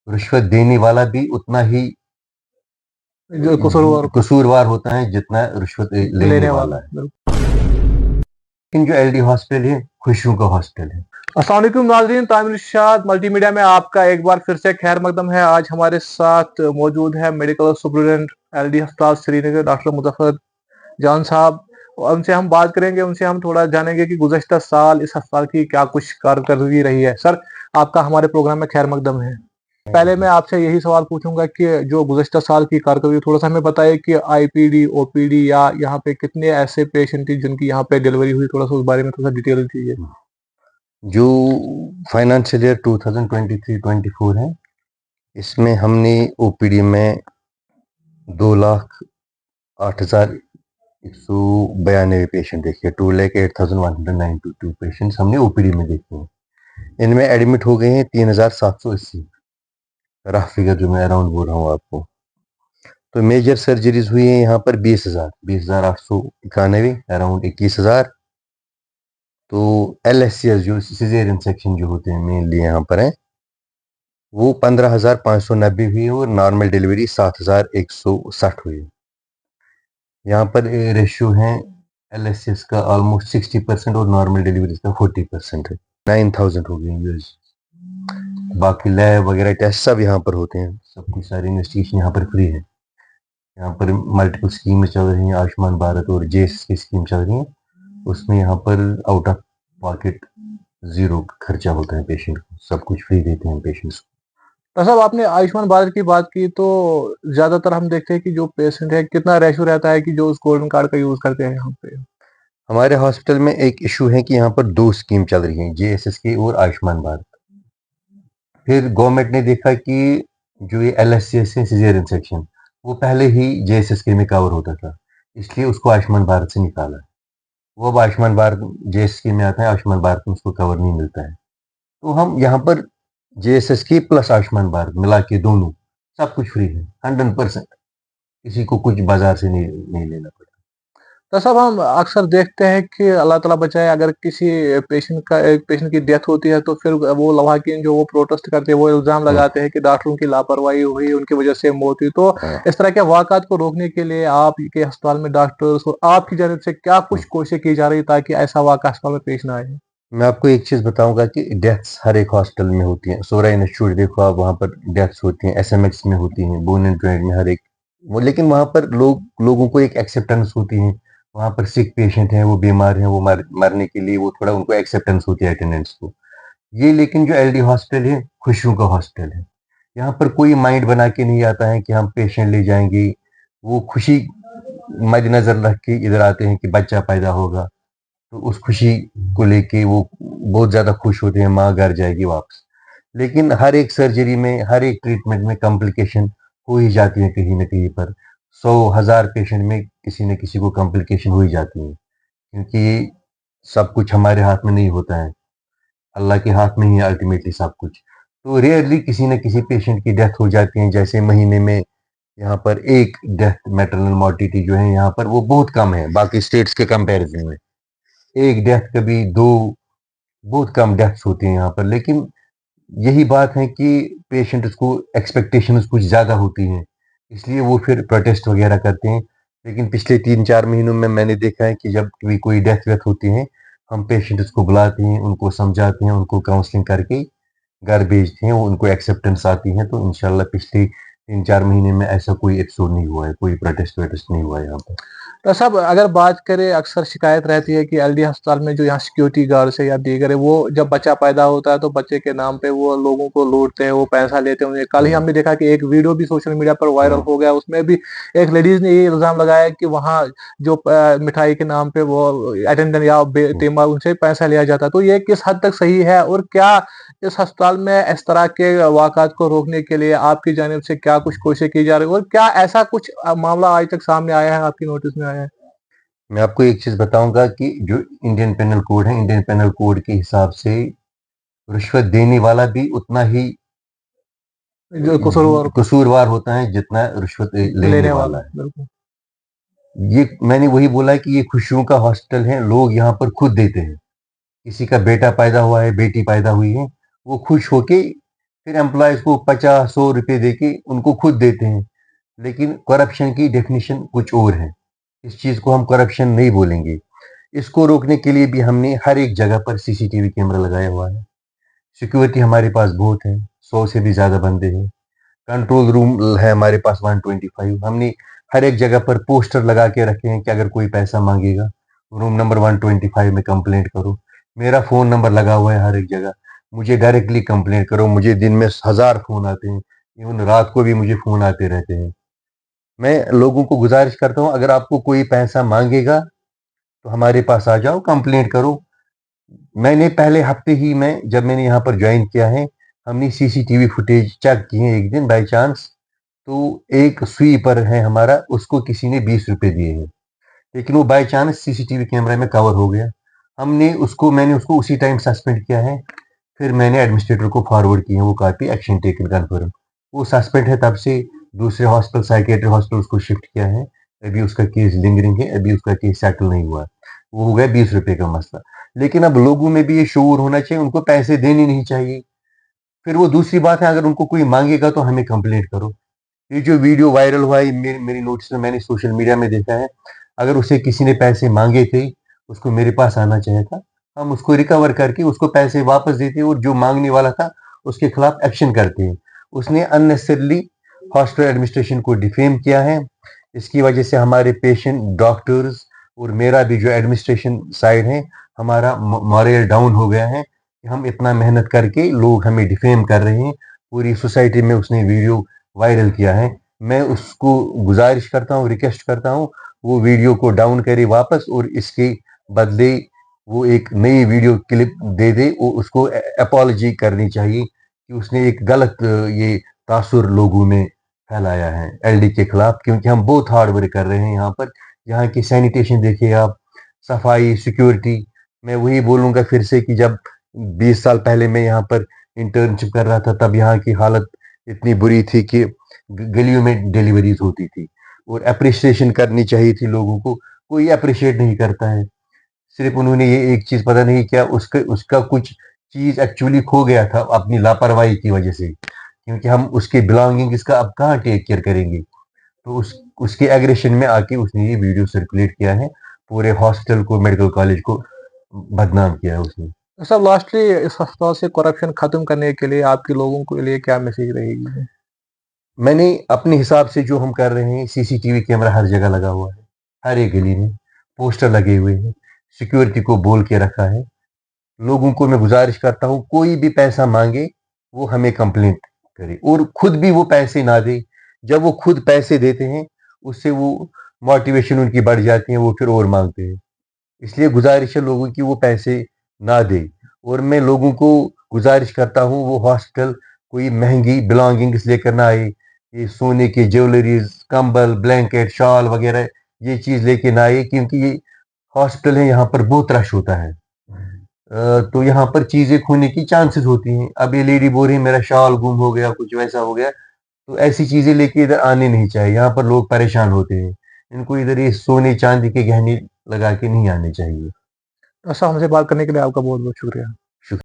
रिश्वत देने वाला भी उतना ही जो कसूरवार होता है जितना रिश्वत लेने वाला है। लेकिन जो एलडी हॉस्पिटल है खुशियों का हॉस्पिटल है। अस्सलाम वालेकुम नाज़रीन, तामिर इरशाद मल्टीमीडिया में आपका एक बार फिर से खैर मकदम है। आज हमारे साथ मौजूद है मेडिकल सुपरिटेंडेंट एलडी अस्पताल श्रीनगर डॉक्टर मुज़फ़्फ़र जान साहब। और उनसे हम बात करेंगे, उनसे हम थोड़ा जानेंगे कि गुज़श्ता साल इस अस्पताल की क्या कुछ कारकर्दगी रही है। सर, आपका हमारे प्रोग्राम में खैर मकदम है। पहले मैं आपसे यही सवाल पूछूंगा कि जो गुज़श्ता साल की कारकर्दगी थोड़ा सा हमें बताइए कि आईपीडी, ओपीडी या यहाँ पे कितने ऐसे पेशेंट थे जिनकी यहाँ पे डिलीवरी हुई, थोड़ा सा उस बारे में थोड़ा सा डिटेल दीजिए। जो फाइनेंशियल ईयर 2023-24 है, इसमें हमने ओपीडी में 2,08,192 पेशेंट देखे। 2,08,192 पेशेंट्स हमने ओपीडी में देखे हैं। इनमें एडमिट हो गए हैं 3,780, रफ फिगर जो मैं अराउंड बोल रहा हूँ आपको। तो मेजर सर्जरीज हुई हैं यहाँ पर 20,891, अराउंड 21,000। तो LSCS जो सिजेरियन सेक्शन जो होते हैं मेनली यहाँ पर है, वो 15,590 हुई और नॉर्मल डिलीवरी 7,160 हुई। यहाँ पर रेशियो है LSCS का ऑलमोस्ट 60% और नॉर्मल डिलीवरी का 40% है। 9,000 हो गई यूएस। बाकी लैब वगैरह टेस्ट सब यहाँ पर होते हैं, सबकी सारी इन्वेस्टिगेशन यहाँ पर फ्री है। यहाँ पर मल्टीपल स्कीमें चल रही हैं, आयुष्मान भारत और जेएस की स्कीम चल रही है। उसमें यहाँ पर आउट ऑफ पॉकेट 0 खर्चा होता है पेशेंट को, सब कुछ फ्री देते हैं पेशेंट्स को। तो साहब, आपने आयुष्मान भारत की बात की, तो ज्यादातर हम देखते हैं कि जो पेशेंट है कितना रेशो रहता है कि जो उस गोल्डन कार्ड का यूज करते हैं यहाँ पे। हमारे हॉस्पिटल में एक इशू है कि यहाँ पर 2 स्कीम चल रही हैं, JSSK और आयुष्मान भारत। फिर गवर्नमेंट ने देखा कि जो ये LSCS है सिजेरियन सेक्शन, वो पहले ही JSSK में कवर होता था, इसलिए उसको आयुष्मान भारत से निकाला है। वो अब आयुष्मान भारत JSSK में आता है, आयुष्मान भारत में उसको कवर नहीं मिलता है। तो हम यहाँ पर JSSK प्लस आयुष्मान भारत मिला के दोनों सब कुछ फ्री है 100%। किसी को कुछ बाजार से नहीं लेना पड़ता। तो साहब, हम अक्सर देखते हैं कि अल्लाह ताला बचाए, अगर किसी एक पेशेंट की डेथ होती है तो फिर वो लवाकिन जो वो प्रोटेस्ट करते हैं, वो इल्जाम लगाते हैं कि डॉक्टरों की लापरवाही हुई, उनकी वजह से मौत हुई। तो इस तरह के वाकयात को रोकने के लिए आपके अस्पताल में डॉक्टर्स और आपकी जानिब से क्या कुछ कोशिश की जा रही है ताकि ऐसा वाकया अस्पताल में पेश ना आए? मैं आपको एक चीज बताऊंगा कि डेथ्स हर एक हॉस्पिटल में होती हैं। सोरा इंस्टीट्यूट देखो आप, वहाँ पर डेथ्स होती हैं, SMX में होती हैं, बोन एंड जॉइंट में, हर एक वो। लेकिन वहाँ पर लोगों को एक एक्सेप्टेंस होती है। वहाँ पर सिक पेशेंट हैं, वो बीमार हैं, वो मरने के लिए वो थोड़ा उनको एक्सेप्टेंस होती है अटेंडेंस को। ये लेकिन जो LD हॉस्पिटल है खुशियों का हॉस्पिटल है। यहाँ पर कोई माइंड बना के नहीं आता है कि हम पेशेंट ले जाएंगे। वो खुशी मद्देनजर रख के इधर आते हैं कि बच्चा पैदा होगा, तो उस खुशी को लेके वो बहुत ज़्यादा खुश होते हैं, माँ घर जाएगी वापस। लेकिन हर एक सर्जरी में, हर एक ट्रीटमेंट में कॉम्प्लिकेशन हो ही जाती है कहीं ना कहीं पर। 100,000 पेशेंट में किसी न किसी को कॉम्प्लिकेशन हो ही जाती है, क्योंकि सब कुछ हमारे हाथ में नहीं होता है, अल्लाह के हाथ में ही है अल्टीमेटली सब कुछ। तो रेयरली किसी न किसी पेशेंट की डेथ हो जाती है। जैसे महीने में यहाँ पर एक डेथ, मैटरनल मॉर्टिलिटी जो है यहाँ पर वो बहुत कम है बाकी स्टेट्स के कंपैरिजन में। एक डेथ, कभी 2, बहुत कम डेथ्स होती हैं यहाँ पर। लेकिन यही बात है कि पेशेंट्स को एक्सपेक्टेशंस कुछ ज़्यादा होती हैं, इसलिए वो फिर प्रोटेस्ट वगैरह करते हैं। लेकिन पिछले 3-4 महीनों में मैंने देखा है कि जब भी कोई डेथ वेथ होती है, हम पेशेंट्स को बुलाते हैं, उनको समझाते हैं, उनको काउंसलिंग करके घर भेजते हैं, उनको एक्सेप्टेंस आती है। तो इंशाल्लाह पिछले 3-4 महीने में ऐसा कोई एपिसोड नहीं हुआ है, कोई प्रोटेस्ट वेटेस्ट नहीं हुआ है यहाँ पर। तो साहब, अगर बात करें, अक्सर शिकायत रहती है कि एलडी अस्पताल में जो यहाँ सिक्योरिटी गार्ड्स है या दीगर है, वो जब बच्चा पैदा होता है तो बच्चे के नाम पे वो लोगों को लूटते हैं, वो पैसा लेते हैं। कल ही हमने देखा कि एक वीडियो भी सोशल मीडिया पर वायरल हो गया, उसमें भी एक लेडीज ने ये इल्जाम लगाया कि वहाँ जो मिठाई के नाम पे वो अटेंडेंट या तेमा उनसे पैसा लिया जाता है। तो ये किस हद तक सही है, और क्या इस अस्पताल में इस तरह के वाकयात को रोकने के लिए आपकी जानिब से क्या कुछ कोशिश की जा रही है, और क्या ऐसा कुछ मामला आज तक सामने आया है, आपकी नोटिस में आया है? मैं आपको एक चीज बताऊंगा कि जो इंडियन पेनल कोड है, इंडियन पेनल कोड के हिसाब से रिश्वत देने वाला भी उतना ही जो कसूरवार होता है जितना रिश्वत लेने वाला है। बिल्कुल। ये मैंने वही बोला कि ये खुशियों का हॉस्पिटल है, लोग यहाँ पर खुद देते हैं। किसी का बेटा पैदा हुआ है, बेटी पैदा हुई है, वो खुश होके फिर एम्प्लॉयज़ को 50-100 रुपए देके उनको खुद देते हैं। लेकिन करप्शन की डेफिनिशन कुछ और है। इस चीज़ को हम करप्शन नहीं बोलेंगे। इसको रोकने के लिए भी हमने हर एक जगह पर सीसीटीवी कैमरा लगाया हुआ है। सिक्योरिटी हमारे पास बहुत है, 100 से भी ज़्यादा बंदे हैं। कंट्रोल रूम है हमारे पास 125। हमने हर एक जगह पर पोस्टर लगा के रखे हैं कि अगर कोई पैसा मांगेगा, रूम नंबर 125 में कंप्लेंट करो। मेरा फ़ोन नंबर लगा हुआ है हर एक जगह, मुझे डायरेक्टली कंप्लेंट करो। मुझे दिन में 1000 फ़ोन आते हैं, इवन रात को भी मुझे फ़ोन आते रहते हैं। मैं लोगों को गुजारिश करता हूँ, अगर आपको कोई पैसा मांगेगा तो हमारे पास आ जाओ, कंप्लेंट करो। मैंने पहले हफ्ते ही में जब मैंने यहाँ पर ज्वाइन किया है, हमने सीसीटीवी फुटेज चेक की है एक दिन बाय चांस। तो एक स्वीपर है हमारा, उसको किसी ने 20 रुपए दिए हैं, लेकिन वो बाय चांस सीसीटीवी कैमरा में कवर हो गया। मैंने उसको उसी टाइम सस्पेंड किया है। फिर मैंने एडमिनिस्ट्रेटर को फॉरवर्ड की है वो कॉपी, एक्शन टेकन कन्फर्म। वो सस्पेंड है, तब से दूसरे हॉस्पिटल, साइकेट्रिक हॉस्पिटल उसको शिफ्ट किया है। अभी उसका केस लिंगरिंग है, अभी उसका केस सेटल नहीं हुआ। वो हो गया 20 रुपए का मसला। लेकिन अब लोगों में भी ये शऊर होना चाहिए, उनको पैसे देने नहीं चाहिए। फिर वो दूसरी बात है, अगर उनको कोई मांगेगा तो हमें कंप्लेंट करो। ये जो वीडियो वायरल हुआ है, मेरी नोटिस में मैंने सोशल मीडिया में देखा है। अगर उसे किसी ने पैसे मांगे थे, उसको मेरे पास आना चाहिए था। हम उसको रिकवर करके उसको पैसे वापस देते और जो मांगने वाला था उसके खिलाफ एक्शन करते हैं। उसने अननेसेसरली हॉस्पिटल एडमिनिस्ट्रेशन को डिफेम किया है। इसकी वजह से हमारे पेशेंट, डॉक्टर्स और मेरा भी जो एडमिनिस्ट्रेशन साइड है, हमारा मॉरल डाउन हो गया है कि हम इतना मेहनत करके लोग हमें डिफेम कर रहे हैं। पूरी सोसाइटी में उसने वीडियो वायरल किया है। मैं उसको गुजारिश करता हूँ, रिक्वेस्ट करता हूँ, वो वीडियो को डाउन करे वापस और इसके बदले वो एक नई वीडियो क्लिप दे दे। वो उसको अपॉलजी करनी चाहिए कि उसने एक गलत ये तासुर लोगों में फैलाया है एलडी के खिलाफ, क्योंकि हम बहुत हार्ड वर्क कर रहे हैं यहाँ पर। यहाँ की सैनिटेशन देखिए आप, सफाई, सिक्योरिटी। मैं वही बोलूँगा फिर से कि जब 20 साल पहले मैं यहाँ पर इंटर्नशिप कर रहा था, तब यहाँ की हालत इतनी बुरी थी कि गलियों में डिलीवरीज होती थी और अप्रिसिएशन करनी चाहिए थी लोगों को। कोई अप्रिशिएट नहीं करता है। सिर्फ उन्होंने ये एक चीज पता नहीं क्या, उसका उसका कुछ चीज एक्चुअली खो गया था अपनी लापरवाही की वजह से, क्योंकि हम उसके बिलोंगिंग इसका अब कहाँ टेक केयर करेंगे। तो उसके एग्रेशन में आके उसने ये वीडियो सर्कुलेट किया है, पूरे हॉस्पिटल को, मेडिकल कॉलेज को बदनाम किया है उसने। तो सब लास्टली इस अस्पताल से करप्शन खत्म करने के लिए आपके लोगों के लिए क्या मैसेज रहेगी? मैंने अपने हिसाब से जो हम कर रहे हैं, सीसीटीवी कैमरा हर जगह लगा हुआ है, हर एक गली में पोस्टर लगे हुए हैं, सिक्योरिटी को बोल के रखा है। लोगों को मैं गुजारिश करता हूँ, कोई भी पैसा मांगे वो हमें कंप्लेंट करे और खुद भी वो पैसे ना दे। जब वो खुद पैसे देते हैं, उससे वो मोटिवेशन उनकी बढ़ जाती है, वो फिर और मांगते हैं। इसलिए गुजारिश है लोगों की, वो पैसे ना दे। और मैं लोगों को गुजारिश करता हूँ, वो हॉस्पिटल कोई महंगी बिलोंगिंग्स लेकर ना आए। ये सोने की ज्वेलरीज, कंबल, ब्लैंकेट, शॉल वगैरह ये चीज़ लेके ना आए, क्योंकि ये हॉस्पिटल है, यहाँ पर बहुत रश होता है। तो यहाँ पर चीज़ें खोने की चांसेस होती हैं। अब ये लेडी बोल रही है मेरा शॉल गुम हो गया, कुछ वैसा हो गया। तो ऐसी चीज़ें लेके इधर आने नहीं चाहिए, यहाँ पर लोग परेशान होते हैं। इनको इधर ये सोने चांदी के गहने लगा के नहीं आने चाहिए। ऐसा हमसे बात करने के लिए आपका बहुत बहुत शुक्रिया।